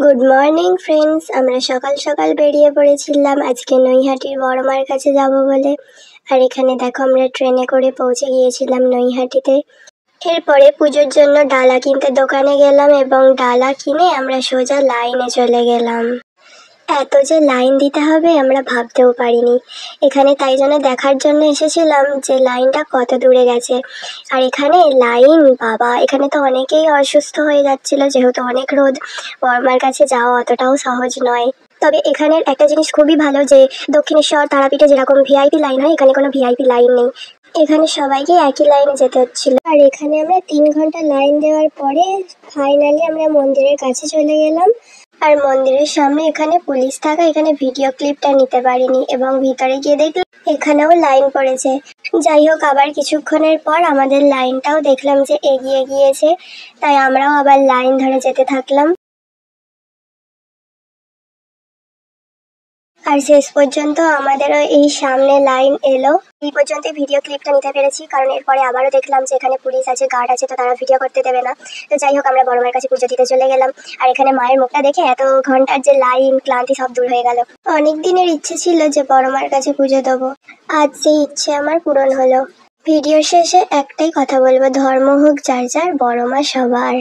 Good morning friends, আমরা সকাল সকাল বেরিয়ে পড়েছিলাম আজকে নৈহাটির বড় মার কাছে যাব বলে। আর এখানে দেখো আমরা ট্রেনে করে পৌঁছে গিয়েছিলাম নৈহাটিতে। এরপরে পুজোর জন্য ডালা কিনতে দোকানে গেলাম এবং ডালা কিনে আমরা সোজা লাইনে চলে গেলাম। এত যে লাইন দিতে হবে আমরা ভাবতেও পারিনি। এখানে তাই জন্য দেখার জন্য এসেছিলাম যে লাইনটা কত দূরে গেছে। আর এখানে লাইন, বাবা, এখানে তো অনেকেই অসুস্থ হয়ে যাচ্ছিল যেহেতু অনেক রোদ। বড়মার কাছে যাওয়া অতটাও সহজ নয়। তবে এখানের একটা জিনিস খুবই ভালো যে দক্ষিণেশ্বর তারাপীঠে যেরকম ভিআইপি লাইন হয় এখানে কোনো ভিআইপি লাইন নেই। এখানে সবাইকে একই লাইনে যেতে হচ্ছিল। আর এখানে আমরা 3 ঘন্টা লাইন দেওয়ার পরে ফাইনালি আমরা মন্দিরের কাছে চলে গেলাম। আর মন্দিরের সামনে এখানে পুলিশ থাকা, এখানে ভিডিও ক্লিপটা নিতে পারিনি এবং ভিতরে গিয়ে দেখলাম এখানেও লাইন পড়েছে। যাই হোক, আবার কিছুক্ষণের পর আমাদের লাইনটাও দেখলাম যে এগিয়ে গিয়েছে, তাই আমরাও আবার লাইন ধরে যেতে থাকলাম। আর শেষ পর্যন্ত আমাদেরও এই সামনে লাইন এলো। এই পর্যন্ত ভিডিও ক্লিপটা নিতে পেরেছি, কারণ এরপরে আবারও দেখলাম যে এখানে পুলিশ আছে, গার্ড আছে, তো তারা ভিডিও করতে দেবে না। তো যাই হোক, আমরা বড় মায়ের কাছে পুজো দিতে চলে গেলাম। আর এখানে মায়ের মুখটা দেখে এত ঘন্টার যে লাইন, ক্লান্তি সব দূর হয়ে গেল। অনেক দিনের ইচ্ছে ছিল যে বড় মায়ের কাছে পুজো দেবো, আজ সেই ইচ্ছে আমার পূরণ হলো। ভিডিও শেষে একটাই কথা বলবো, ধর্ম হোক যার যার, বড় মা সবার।